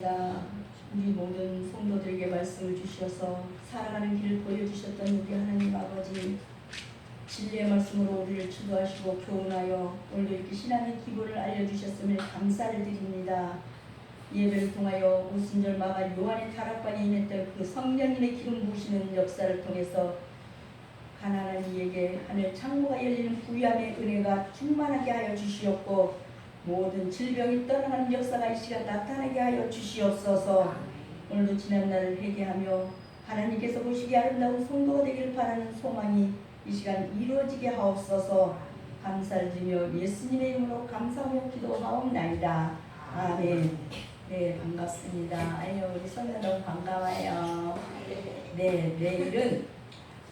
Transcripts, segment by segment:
우리 모든 성도들에게 말씀을 주셔서 살아가는 길을 보여주셨던 우리 하나님 아버지, 진리의 말씀으로 우리를 주도하시고 교훈하여 오늘도 이렇게 신앙의 기본을 알려주셨음을 감사를 드립니다. 예배를 통하여 오순절 마갈 요한의 다락방에 임했던 그 성령님의 기름 부으시는 역사를 통해서 가난한 이에게 하늘 창고가 열리는 부유함의 은혜가 충만하게 하여 주시었고, 모든 질병이 떠나가는 역사가 이 시간 나타나게 하여 주시옵소서. 오늘도 지난날을 회개하며 하나님께서 보시기에 아름다운 성도가 되기를 바라는 소망이 이 시간 이루어지게 하옵소서. 감사를 드리며 예수님의 이름으로 감사하며 기도하옵나이다. 아멘. 네, 반갑습니다. 아유, 우리 손녀 너무 반가워요. 네, 내일은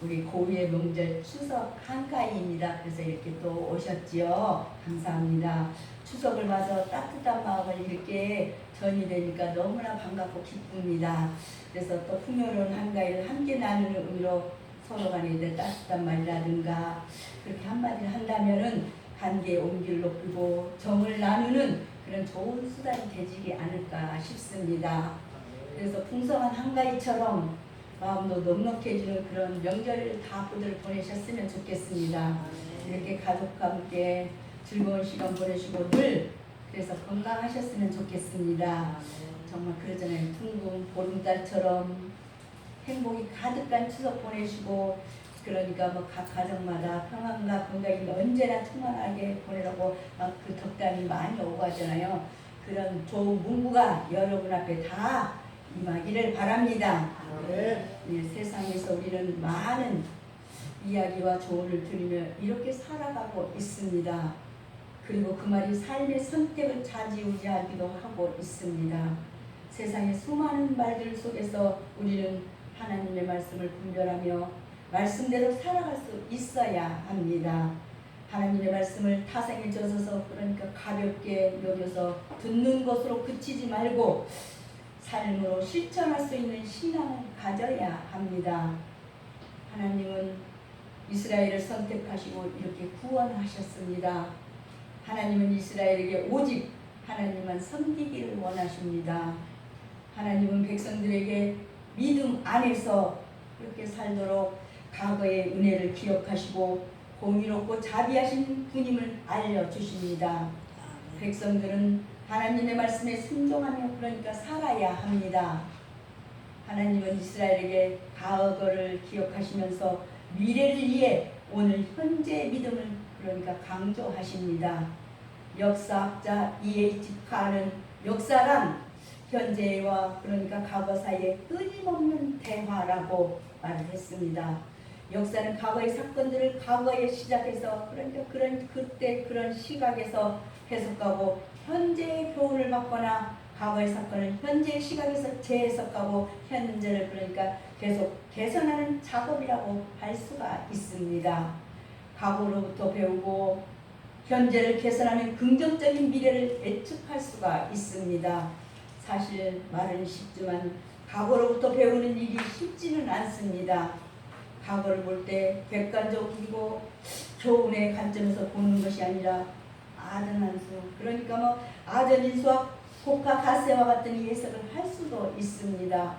우리 고유의 명절 추석 한가위입니다. 그래서 이렇게 또 오셨지요. 감사합니다. 추석을 맞아 따뜻한 마음을 이렇게 전이 되니까 너무나 반갑고 기쁩니다. 그래서 또 풍요로운 한가위를 함께 나누는 의미로 서로 간에 따뜻한 말이라든가 그렇게 한마디를 한다면은 관계의 온기를 높이고 정을 나누는 그런 좋은 수단이 되지 않을까 싶습니다. 그래서 풍성한 한가위처럼 마음도 넉넉해지는 그런 명절 다들 보내셨으면 좋겠습니다. 이렇게 가족과 함께 즐거운 시간 보내시고 늘 그래서 건강하셨으면 좋겠습니다. 정말 그러잖아요. 둥근 보름달처럼 행복이 가득한 추석 보내시고, 그러니까 뭐 각 가정마다 평안과 건강이 언제나 충만하게 보내라고 막 그 덕담이 많이 오고 하잖아요. 그런 좋은 문구가 여러분 앞에 다 임하기를 바랍니다. 네, 세상에서 우리는 많은 이야기와 조언을 들으며 이렇게 살아가고 있습니다. 그리고 그 말이 삶의 선택을 좌지우지하기도 하고 있습니다. 세상의 수많은 말들 속에서 우리는 하나님의 말씀을 분별하며 말씀대로 살아갈 수 있어야 합니다. 하나님의 말씀을 타성에 젖어서 그러니까 가볍게 여겨서 듣는 것으로 그치지 말고 삶으로 실천할 수 있는 신앙을 가져야 합니다. 하나님은 이스라엘을 선택하시고 이렇게 구원하셨습니다. 하나님은 이스라엘에게 오직 하나님만 섬기기를 원하십니다. 하나님은 백성들에게 믿음 안에서 그렇게 살도록 과거의 은혜를 기억하시고 공의롭고 자비하신 분임을 알려주십니다. 백성들은 하나님의 말씀에 순종하며 그러니까 살아야 합니다. 하나님은 이스라엘에게 과거를 기억하시면서 미래를 위해 오늘 현재의 믿음을 그러니까 강조하십니다. 역사학자 E.H. 칸은 역사란 현재와 그러니까 과거 사이에 끊임없는 대화라고 말을 했습니다. 역사는 과거의 사건들을 과거에 시작해서 그러니까 그때 그런 시각에서 해석하고 현재의 교훈을 받거나 과거의 사건을 현재의 시각에서 재해석하고 현재를 그러니까 계속 개선하는 작업이라고 할 수가 있습니다. 과거로부터 배우고 현재를 개선하면 긍정적인 미래를 예측할 수가 있습니다. 사실 말은 쉽지만 과거로부터 배우는 일이 쉽지는 않습니다. 과거를 볼 때 객관적이고 교훈의 관점에서 보는 것이 아니라 아전한수, 그러니까 뭐 아전인수와 곡과 가세와 같은 해석을 할 수도 있습니다.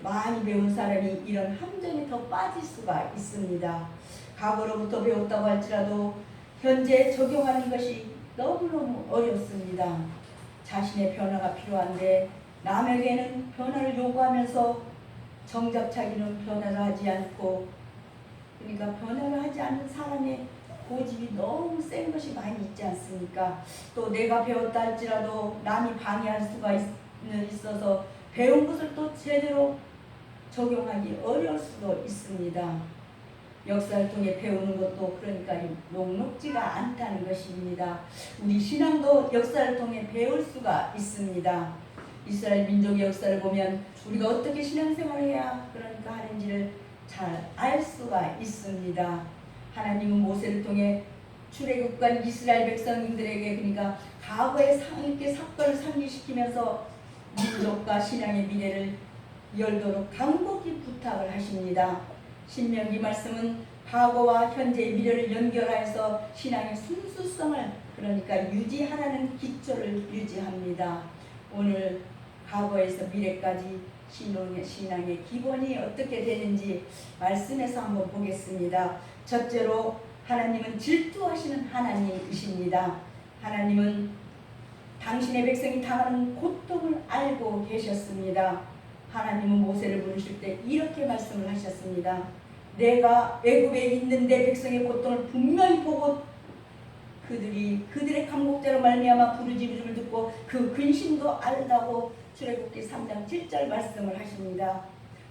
많이 배운 사람이 이런 함정에 더 빠질 수가 있습니다. 과거로부터 배웠다고 할지라도 현재에 적용하는 것이 너무너무 어렵습니다. 자신의 변화가 필요한데 남에게는 변화를 요구하면서 정작 자기는 변화를 하지 않고, 그러니까 변화를 하지 않는 사람의 고집이 너무 센 것이 많이 있지 않습니까? 또 내가 배웠다 할지라도 남이 방해할 수가 있어서 배운 것을 또 제대로 적용하기 어려울 수도 있습니다. 역사를 통해 배우는 것도 그러니까 녹록지가 않다는 것입니다. 우리 신앙도 역사를 통해 배울 수가 있습니다. 이스라엘 민족의 역사를 보면 우리가 어떻게 신앙생활을 해야 그러니까 하는지를 잘 알 수가 있습니다. 하나님은 모세를 통해 출애굽간 이스라엘 백성들에게 그러니까 과거의 이렇게 사건을 상기시키면서 민족과 신앙의 미래를 열도록 간곡히 부탁을 하십니다. 신명기 말씀은 과거와 현재의 미래를 연결하여서 신앙의 순수성을 그러니까 유지하라는 기초를 유지합니다. 오늘 과거에서 미래까지 신앙의 기본이 어떻게 되는지 말씀에서 한번 보겠습니다. 첫째로 하나님은 질투하시는 하나님이십니다. 하나님은 당신의 백성이 당하는 고통을 알고 계셨습니다. 하나님은 모세를 부르실 때 이렇게 말씀을 하셨습니다. 내가 애굽에 있는 내 백성의 고통을 분명히 보고 그들의 감곡대로 말미암아 부르짖음을 듣고 그 근심도 알다고 출애굽기 3장 7절 말씀을 하십니다.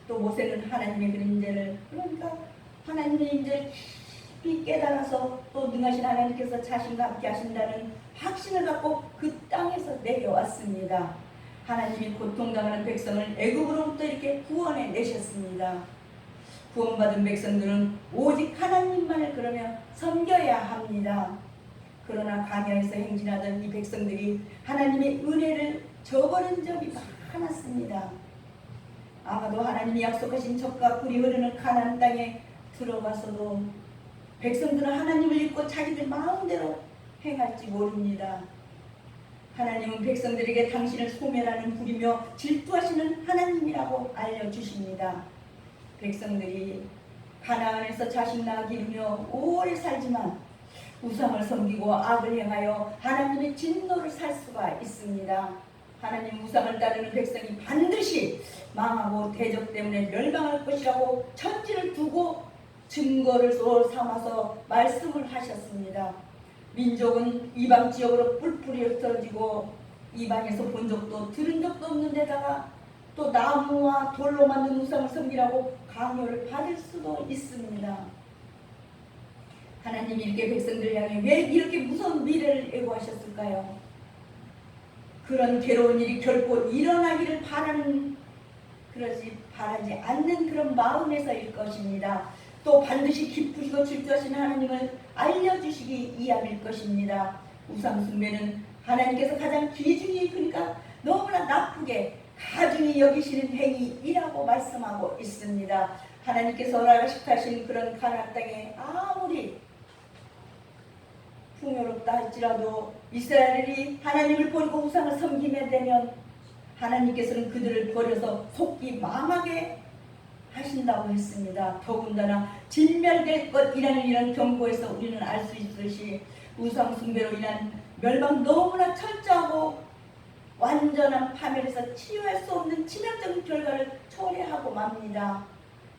또 모세는 하나님의 그림자를, 그러니까 하나님의 임재를 깊이 깨달아서 또 능하신 하나님께서 자신과 함께 하신다는 확신을 갖고 그 땅에서 내려왔습니다. 하나님이 고통당하는 백성을 애굽으로부터 이렇게 구원해 내셨습니다. 구원받은 백성들은 오직 하나님만을 그러면 섬겨야 합니다. 그러나 광야에서 행진하던 이 백성들이 하나님의 은혜를 저버린 적이 많았습니다. 아마도 하나님이 약속하신 젖과 꿀이 흐르는 가나안 땅에 들어가서도 백성들은 하나님을 잊고 자기들 마음대로 행할지 모릅니다. 하나님은 백성들에게 당신을 소멸하는 불이며 질투하시는 하나님이라고 알려주십니다. 백성들이 가나안에서 자식 낳아 기르며 오래 살지만 우상을 섬기고 악을 행하여 하나님의 진노를 살 수가 있습니다. 하나님 우상을 따르는 백성이 반드시 망하고 대적 때문에 멸망할 것이라고 천지를 두고 증거를 삼아서 말씀을 하셨습니다. 민족은 이방 지역으로 뿔뿔이 흩어지고 이방에서 본 적도 들은 적도 없는 데다가 또 나무와 돌로 만든 우상을 섬기라고 강요를 받을 수도 있습니다. 하나님이 이렇게 백성들 향해 왜 이렇게 무서운 미래를 예고하셨을까요? 그런 괴로운 일이 결코 일어나기를 바라지 않는 그런 마음에서일 것입니다. 또 반드시 기쁘시고 질투하시는 하나님을 알려주시기 위함일 것입니다. 우상숭배는 하나님께서 가장 귀중히, 그러니까 너무나 나쁘게 가중히 여기시는 행위이라고 말씀하고 있습니다. 하나님께서 허락하신 그런 가나안 땅에 아무리 풍요롭다 할지라도 이스라엘이 하나님을 버리고 우상을 섬기게 되면 하나님께서는 그들을 버려서 속기 망하게 하신다고 했습니다. 더군다나 진멸될 것이라는 이런 경고에서 우리는 알 수 있듯이 우상 숭배로 인한 멸망 너무나 철저하고 완전한 파멸에서 치유할 수 없는 치명적인 결과를 초래하고 맙니다.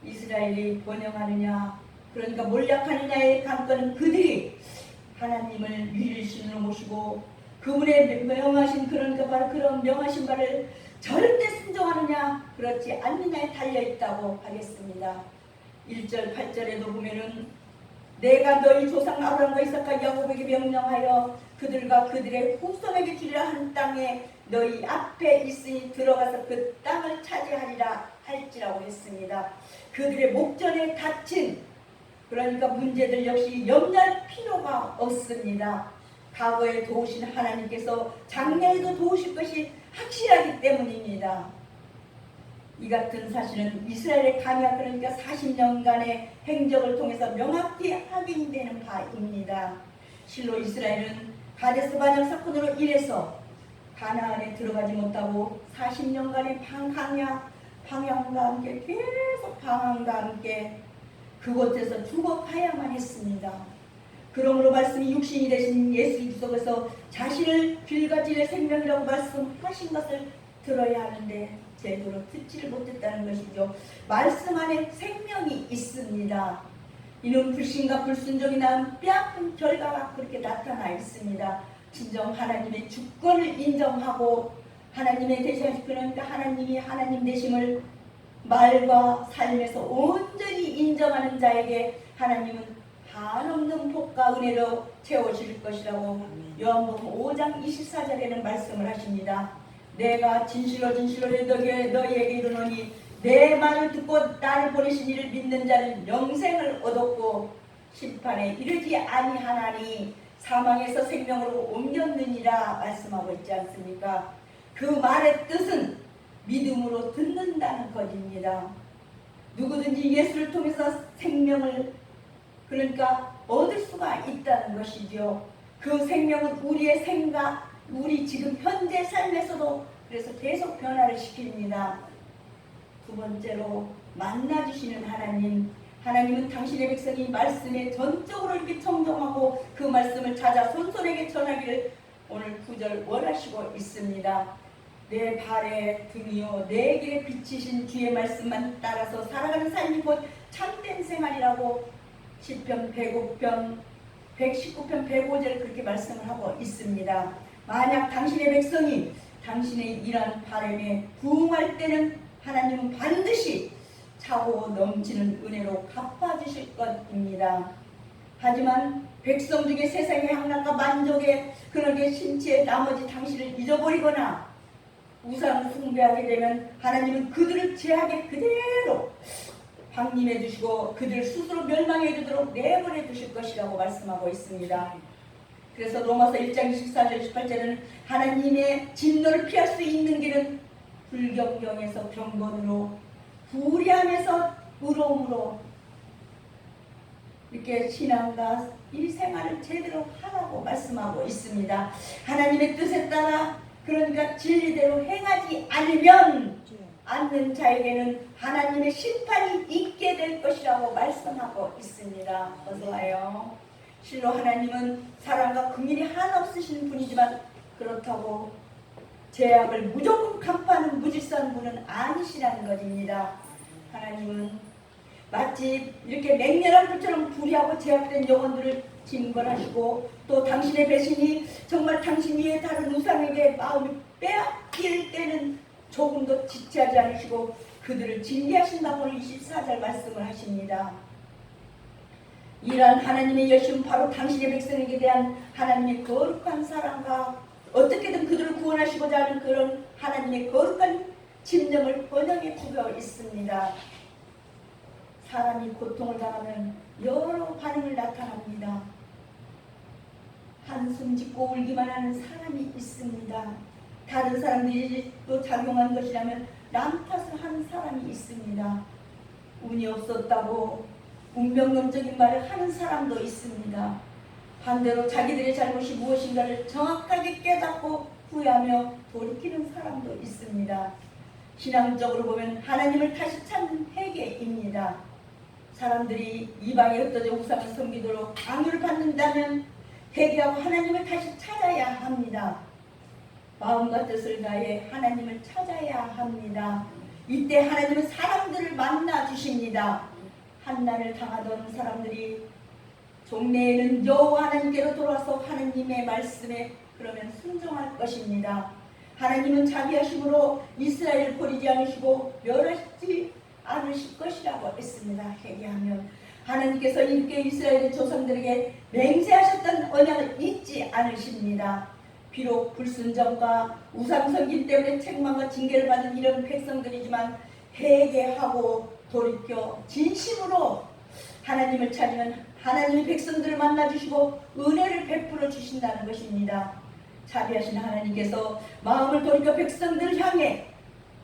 이스라엘이 번영하느냐, 그러니까 몰약하느냐의 관건은 그들이 하나님을 유일신으로 모시고 그분의 명하신, 그러니까 바로 그런 명하신 바를 절대 순종하느냐 그렇지 않느냐에 달려있다고 하겠습니다. 1절 8절에도 보면은 내가 너희 조상 아브라함과 이삭과 야곱에게 명령하여 그들과 그들의 후손에게 주리라 한 땅에 너희 앞에 있으니 들어가서 그 땅을 차지하리라 할지라고 했습니다. 그들의 목전에 닥친, 그러니까 문제들 역시 염려할 필요가 없습니다. 과거에 도우신 하나님께서 장래에도 도우실 것이 확실하기 때문입니다. 이 같은 사실은 이스라엘의 광야, 그러니까 40년간의 행적을 통해서 명확히 확인되는 바입니다. 실로 이스라엘은 가데스 반역 사건으로 인해서 가나안에 들어가지 못하고 40년간의 방황과 함께 계속 방황과 함께 그곳에서 죽어가야만 했습니다. 그러므로 말씀이 육신이 되신 예수 그리스도께서 자신을 길과 진의 생명이라고 말씀하신 것을 들어야 하는데 제대로 듣지를 못했다는 것이죠. 말씀 안에 생명이 있습니다. 이는 불신과 불순종이 낳은 뼈아픈 결과가 그렇게 나타나 있습니다. 진정 하나님의 주권을 인정하고 하나님의 대신, 그러니까 하나님이 하나님 되심을 말과 삶에서 온전히 인정하는 자에게 하나님은 한없는 복과 은혜로 채워질 것이라고 요한복음 5장 24절에는 말씀을 하십니다. 내가 진실로 너희에게 이르노니 내 말을 듣고 나를 보내신 이를 믿는 자는 영생을 얻었고 심판에 이르지 아니하나니 사망에서 생명으로 옮겼느니라 말씀하고 있지 않습니까? 그 말의 뜻은 믿음으로 듣는다는 것입니다. 누구든지 예수를 통해서 생명을, 그러니까 얻을 수가 있다는 것이죠. 그 생명은 우리의 생각, 우리 지금 현재 삶에서도 그래서 계속 변화를 시킵니다. 두 번째로 만나주시는 하나님. 하나님은 당신의 백성이 말씀에 전적으로 이렇게 청정하고 그 말씀을 찾아 손손에게 전하기를 오늘 9절 원하시고 있습니다. 내 발의 등이요 내 길에 비치신 주의 말씀만 따라서 살아가는 삶이 곧 참된 생활이라고 시편 105편 119편 105절 그렇게 말씀을 하고 있습니다. 만약 당신의 백성이 당신의 이러한 바람에 부응할 때는 하나님은 반드시 차고 넘치는 은혜로 갚아주실 것입니다. 하지만 백성 중에 세상의 향락과 만족에 그러게 심취해 나머지 당신을 잊어버리거나 우상 숭배하게 되면 하나님은 그들을 죄악에 그대로 방림해 주시고 그들 스스로 멸망해 주도록 내버려 두실 것이라고 말씀하고 있습니다. 그래서 로마서 1장 24절 18절은 하나님의 진노를 피할 수 있는 길은 불경경에서 경건으로 불의함에서 의로움으로 이렇게 신앙과 일생활을 제대로 하라고 말씀하고 있습니다. 하나님의 뜻에 따라 그러니까 진리대로 행하지 않는 자에게는 하나님의 심판이 있게 될 것이라고 말씀하고 있습니다. 어서 와요. 실로 하나님은 사랑과 긍휼이 한없으신 분이지만 그렇다고 죄악을 무조건 갚아하는 무질서한 분은 아니시라는 것입니다. 하나님은 마치 이렇게 맹렬한 불처럼 불의하고 죄악된 영혼들을 징벌하시고 또 당신의 배신이 정말 당신 위에 다른 우상에게 마음을 빼앗길 때는 조금도 지체하지 않으시고 그들을 징계하신다고 24절 말씀을 하십니다. 이러한 하나님의 여심 바로 당신의 백성에게 대한 하나님의 거룩한 사랑과 어떻게든 그들을 구원하시고자 하는 그런 하나님의 거룩한 집념을 번영해 주고 있습니다. 사람이 고통을 당하면 여러 반응을 나타납니다. 한숨 짓고 울기만 하는 사람이 있습니다. 다른 사람들이 또 작용한 것이라면 남 탓을 하는 사람이 있습니다. 운이 없었다고 운명론적인 말을 하는 사람도 있습니다. 반대로 자기들의 잘못이 무엇인가를 정확하게 깨닫고 후회하며 돌이키는 사람도 있습니다. 신앙적으로 보면 하나님을 다시 찾는 회개입니다. 사람들이 이방에 흩어져 우상을 섬기도록 강요를 받는다면 회개하고 하나님을 다시 찾아야 합니다. 마음과 뜻을 다해 하나님을 찾아야 합니다. 이때 하나님은 사람들을 만나 주십니다. 한난을 당하던 사람들이 종래에는 여호와 하나님께로 돌아서 하나님의 말씀에 그러면 순종할 것입니다. 하나님은 자비하심으로 이스라엘을 버리지 않으시고 멸하지 않으실 것이라고 했습니다. 회개하면 하나님께서 이렇게 이스라엘의 조상들에게 맹세하셨던 언약을 잊지 않으십니다. 비록 불순종과 우상섬김 때문에 책망과 징계를 받은 이런 백성들이지만 회개하고 돌이켜 진심으로 하나님을 찾으면 하나님의 백성들을 만나주시고 은혜를 베풀어 주신다는 것입니다. 자비하신 하나님께서 마음을 돌이켜 백성들을 향해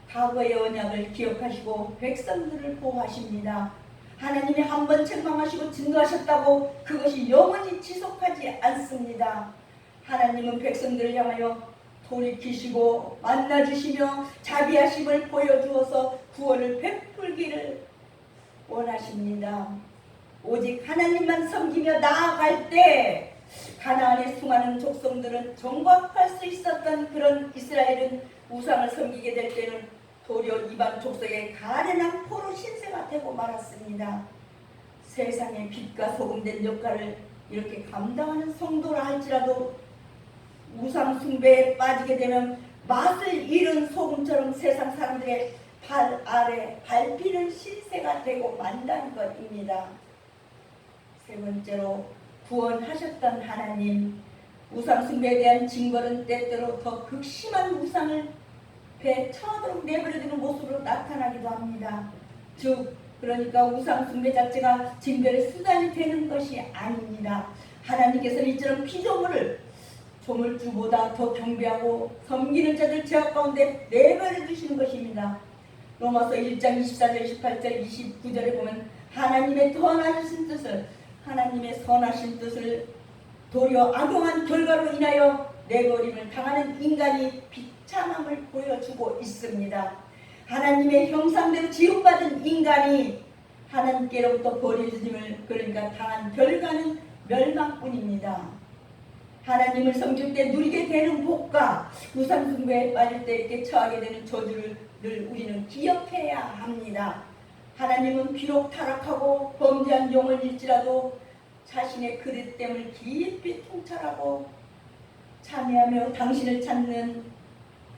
과거의 언약을 기억하시고 백성들을 보호하십니다. 하나님이 한 번 책망하시고 진노하셨다고 그것이 영원히 지속하지 않습니다. 하나님은 백성들을 향하여 돌이키시고 만나주시며 자비하심을 보여주어서 구원을 베풀기를 원하십니다. 오직 하나님만 섬기며 나아갈 때 가나안의 수많은 족속들은 정복할 수 있었던 그런 이스라엘은 우상을 섬기게 될 때는 도리어 이방 족속의 가련한 포로 신세가 되고 말았습니다. 세상의 빛과 소금된 역할을 이렇게 감당하는 성도라 할지라도 우상 숭배에 빠지게 되면 맛을 잃은 소금처럼 세상 사람들의 발 아래 밟히는 신세가 되고 만다는 것입니다. 세 번째로 구원하셨던 하나님, 우상 숭배에 대한 징벌은 때때로 더 극심한 우상을 배 처하도록 내버려두는 모습으로 나타나기도 합니다. 즉 그러니까 우상 숭배 자체가 징벌의 수단이 되는 것이 아닙니다. 하나님께서는 이처럼 피조물을 조물주보다 더 경배하고 섬기는 자들 죄악 가운데 내버려 두시는 것입니다. 로마서 1장 24절 28절 29절에 보면 하나님의 선하신 뜻을 도리어 악용한 결과로 인하여 내버림을 당하는 인간이 처참함을 보여주고 있습니다. 하나님의 형상대로 지음받은 인간이 하나님께로부터 버려짐을 그러니까 당한 결과는 멸망뿐입니다. 하나님을 섬길 때 누리게 되는 복과 우상숭배에 빠질 때 이렇게 처하게 되는 저주를 늘 우리는 기억해야 합니다. 하나님은 비록 타락하고 범죄한 영혼일지라도 자신의 그릇됨을 깊이 통찰하고 참여하며 당신을 찾는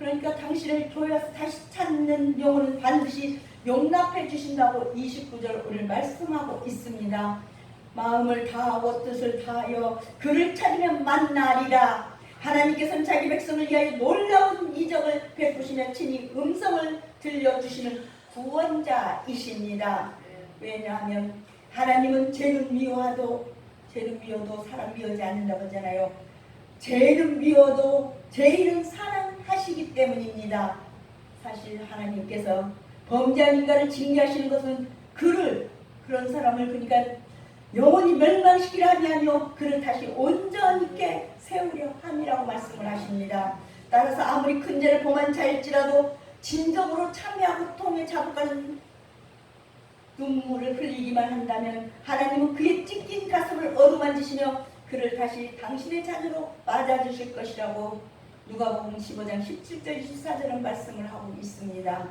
그러니까 당신을 교회에서 다시 찾는 영혼은 반드시 용납해 주신다고 29절 오늘 말씀하고 있습니다. 마음을 다하고 뜻을 다하여 그를 찾으면 만나리라. 하나님께서는 자기 백성을 위하여 놀라운 이적을 베푸시며 친히 음성을 들려주시는 구원자이십니다. 왜냐하면 하나님은 죄는 미워도 사람 미워하지 않는다고 하잖아요. 죄는 미워도 죄인은 사랑하시기 때문입니다. 사실 하나님께서 범죄한 인간을 징계하시는 것은 그런 사람을 그러니까 영원히 멸망시키려 함이 아니요 그를 다시 온전히 있게 세우려 함이라고 말씀을 하십니다. 따라서 아무리 큰 죄를 범한 자일지라도 진정으로 참회하고 통에 자복하는 눈물을 흘리기만 한다면 하나님은 그의 찢긴 가슴을 어루만지시며 그를 다시 당신의 자녀로 맞아주실 것이라고 누가복음 15장 17절 24절은 말씀을 하고 있습니다.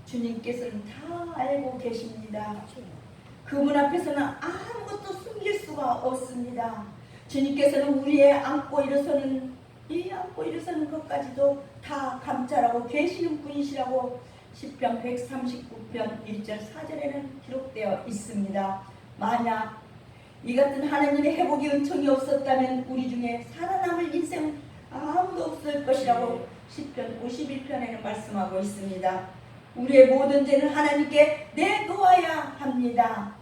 주님께서는 다 알고 계십니다. 그분 앞에서는 아무것도 숨길 수가 없습니다. 주님께서는 우리의 안고 일어서는 것까지도 다 감찰하고 계시는 분이시라고 시편 139편 1절 4절에는 기록되어 있습니다. 만약 이 같은 하나님의 회복의 은총이 없었다면 우리 중에 살아남을 인생은 아무도 없을 것이라고 시편 51편에는 말씀하고 있습니다. 우리의 모든 죄는 하나님께 내놓아야 합니다.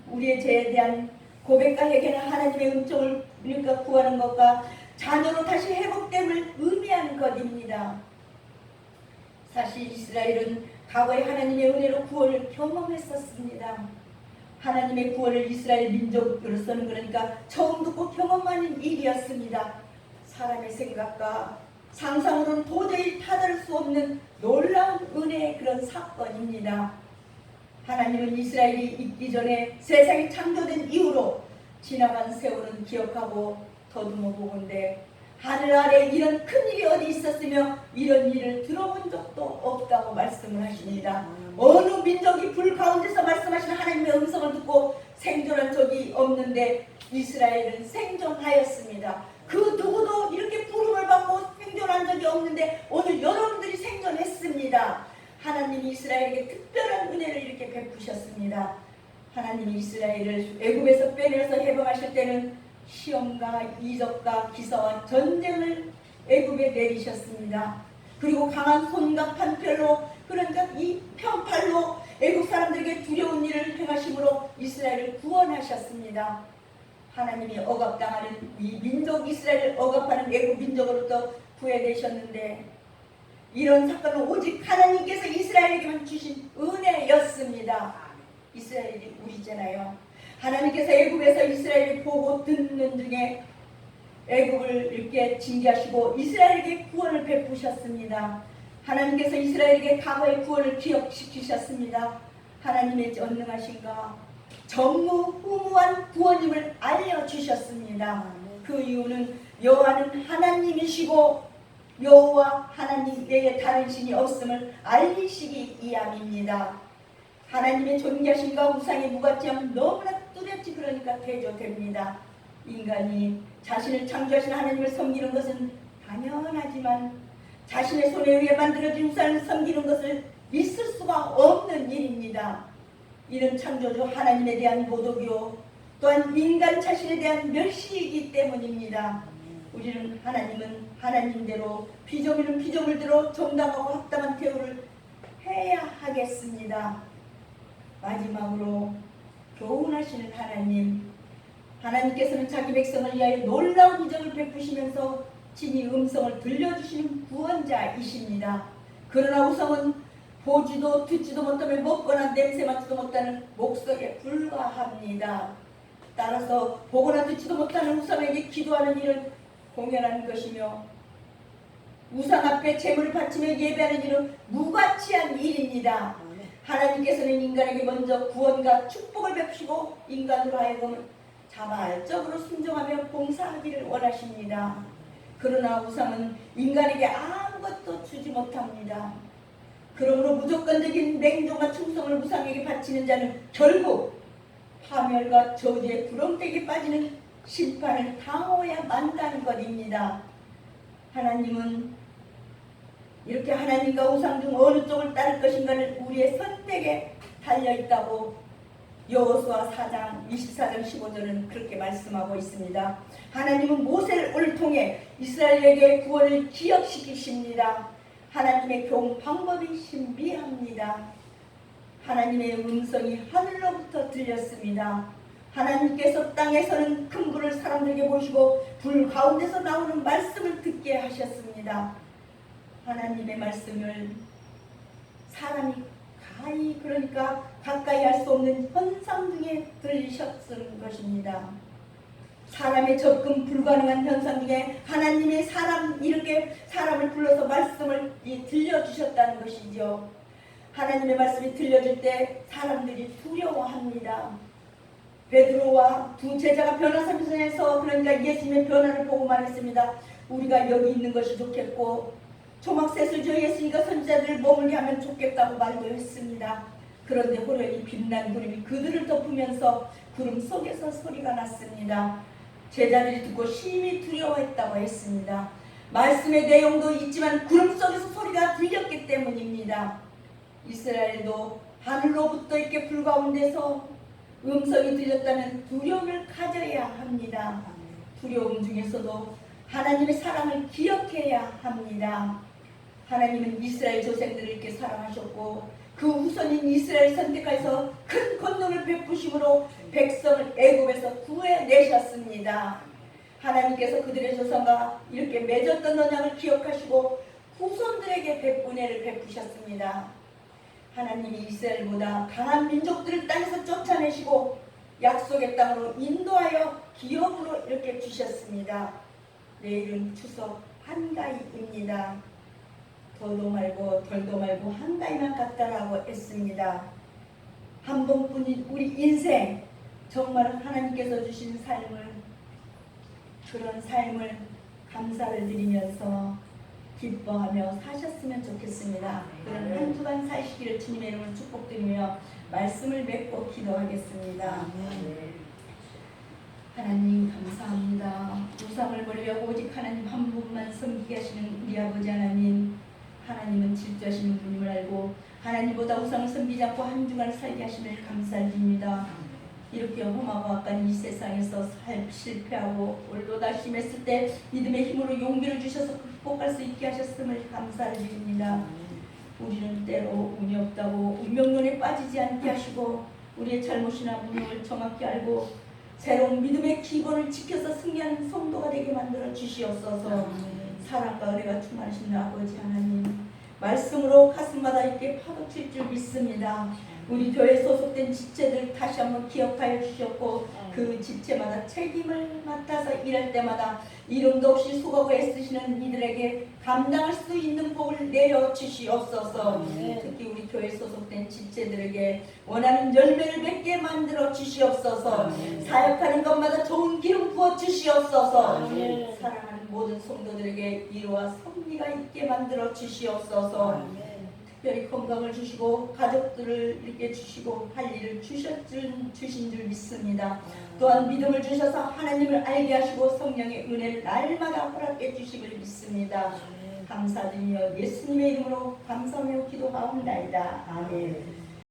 우리의 죄에 대한 고백과 회개는 하나님의 은총을 우리가 구하는 것과 자녀로 다시 회복됨을 의미하는 것입니다. 사실 이스라엘은 과거에 하나님의 은혜로 구원을 경험했었습니다. 하나님의 구원을 이스라엘 민족으로서는 그러니까 처음 듣고 경험하는 일이었습니다. 사람의 생각과 상상으로는 도저히 타다를 수 없는 놀라운 은혜의 그런 사건입니다. 하나님은 이스라엘이 있기 전에 세상이 창조된 이후로 지나간 세월은 기억하고 더듬어 보건대 하늘 아래 이런 큰일이 어디 있었으며 이런 일을 들어본 적도 없다고 말씀을 하십니다. 어느 민족이 불 가운데서 말씀하시는 하나님의 음성을 듣고 생존한 적이 없는데 이스라엘은 생존하였습니다. 그 누구도 이렇게 부름을 받고 생존한 적이 없는데 오늘 여러분들이 생존했습니다. 하나님이 이스라엘에게 특별한 은혜를 이렇게 베푸셨습니다. 하나님이 이스라엘을 애굽에서 빼내서 해방하실 때는 시험과 이적과 기사와 전쟁을 애굽에 내리셨습니다. 그리고 강한 손과 판별로 그러니까 이 편팔로 애굽 사람들에게 두려운 일을 행하심으로 이스라엘을 구원하셨습니다. 하나님이 억압당하는 이 민족 이스라엘을 억압하는 애굽 민족으로부터 구해내셨는데 이런 사건은 오직 하나님께서 이스라엘에게만 주신 은혜였습니다. 이스라엘이 우리잖아요. 하나님께서 애굽에서 이스라엘을 보고 듣는 중에 애굽을 이렇게 징계하시고 이스라엘에게 구원을 베푸셨습니다. 하나님께서 이스라엘에게 과거의 구원을 기억시키셨습니다. 하나님의 전능하신가 전무후무한 구원임을 알려주셨습니다. 그 이유는 여호와는 하나님이시고 여호와 하나님 외에 다른 신이 없음을 알리시기 위함입니다. 하나님의 존귀하심과 우상의 무가치함은 너무나 뚜렷이 그러니까 대조됩니다. 인간이 자신을 창조하신 하나님을 섬기는 것은 당연하지만 자신의 손에 의해 만들어진 우상을 섬기는 것을 있을 수가 없는 일입니다. 이는 창조주 하나님에 대한 모독이요 또한 인간 자신에 대한 멸시이기 때문입니다. 우리는 하나님은 하나님대로 피조물은 피조물대로 정당하고 합당한 대우를 해야 하겠습니다. 마지막으로 교훈하시는 하나님께서는 자기 백성을 위하여 놀라운 이적을 베푸시면서 친히 음성을 들려주시는 구원자이십니다. 그러나 우상은 보지도 듣지도 못하며 먹거나 냄새 맡지도 못하는 목석에 불과합니다. 따라서 보거나 듣지도 못하는 우상에게 기도하는 일은 공연한 것이며 우상 앞에 제물을 바치며 예배하는 일은 무가치한 일입니다. 하나님께서는 인간에게 먼저 구원과 축복을 베푸시고 인간으로 하여금 자발적으로 순종하며 봉사하기를 원하십니다. 그러나 우상은 인간에게 아무것도 주지 못합니다. 그러므로 무조건적인 맹종과 충성을 우상에게 바치는 자는 결국 파멸과 저주의 구렁텅이에 빠지는 심판을 당해야 만다는 것입니다. 하나님은 이렇게 하나님과 우상 중 어느 쪽을 따를 것인가를 우리의 선택에 달려있다고 여호수아 4장 24장 15절은 그렇게 말씀하고 있습니다. 하나님은 모세를 통해 이스라엘에게 구원을 기억시키십니다. 하나님의 교훈 방법이 신비합니다. 하나님의 음성이 하늘로부터 들렸습니다. 하나님께서 땅에서는 큰 불을 사람들에게 보시고 불 가운데서 나오는 말씀을 듣게 하셨습니다. 하나님의 말씀을 사람이 그러니까 가까이 할 수 없는 현상 중에 들리셨을 것입니다. 사람의 접근 불가능한 현상 중에 하나님의 이렇게 사람을 불러서 말씀을 들려주셨다는 것이죠. 하나님의 말씀이 들려질 때 사람들이 두려워합니다. 베드로와 두 제자가 변화산에서 그러니까 예수님의 변화를 보고 말했습니다. 우리가 여기 있는 것이 좋겠고 초막셋을 지어 예수님과 선지자들을 머물게 하면 좋겠다고 말도 했습니다. 그런데 호련히 빛난 구름이 그들을 덮으면서 구름 속에서 소리가 났습니다. 제자들이 듣고 심히 두려워했다고 했습니다. 말씀의 내용도 있지만 구름 속에서 소리가 들렸기 때문입니다. 이스라엘도 하늘로부터 이렇게 불 가운데서 음성이 들렸다면 두려움을 가져야 합니다. 두려움 중에서도 하나님의 사랑을 기억해야 합니다. 하나님은 이스라엘 조상들을 이렇게 사랑하셨고 그 후손인 이스라엘 선택하여서 큰 권능을 베푸심으로 백성을 애굽에서 구해내셨습니다. 하나님께서 그들의 조상과 이렇게 맺었던 언약을 기억하시고 후손들에게 은혜를 베푸셨습니다. 하나님이 이스라엘보다 강한 민족들을 땅에서 쫓아내시고 약속의 땅으로 인도하여 기업으로 이렇게 주셨습니다. 내일은 추석 한가위입니다. 더도 말고 덜도 말고 한가위만 같다라고 했습니다. 한 번뿐인 우리 인생 정말 하나님께서 주신 그런 삶을 감사를 드리면서 기뻐하며 사셨으면 좋겠습니다. 그런 한 주간 사시기를 주님의 이름으로 축복드리며 말씀을 맺고 기도하겠습니다. 하나님 감사합니다. 우상을 버리려 오직 하나님 한 분만 섬기게 하시는 우리 아버지 하나님, 하나님은 질투하시는 분임을 알고 하나님보다 우상을 섬기지 않고 한 주간을 살게 하심을 감사드립니다. 이렇게 험하고 악한 이 세상에서 실패하고 올로다 심했을 때 믿음의 힘으로 용기를 주셔서 극복할 수 있게 하셨음을 감사드립니다. 우리는 때로 운이 없다고 운명론에 빠지지 않게 하시고 우리의 잘못이나 운명을 정확히 알고 새로운 믿음의 기본을 지켜서 승리하는 성도가 되게 만들어 주시옵소서. 사랑과 은혜가 충만하신 아버지 하나님, 말씀으로 가슴마다 이렇게 파도칠 줄 믿습니다. 우리 교회에 소속된 지체들 다시 한번 기억하여 주셨고 그 지체마다 책임을 맡아서 일할 때마다 이름도 없이 수고하고 애쓰시는 이들에게 감당할 수 있는 복을 내려 주시옵소서. 특히 우리 교회에 소속된 지체들에게 원하는 열매를 맺게 만들어 주시옵소서. 사역하는 것마다 좋은 기름 부어 주시옵소서. 사랑하는 모든 성도들에게 위로와 섭리가 있게 만들어 주시옵소서. 특별히 건강을 주시고 가족들을 이렇게 주시고 할 일을 주신 줄 믿습니다. 또한 믿음을 주셔서 하나님을 알게 하시고 성령의 은혜를 날마다 허락해 주심을 믿습니다. 감사드리며 예수님의 이름으로 감사하며 기도하옵나이다. 아멘.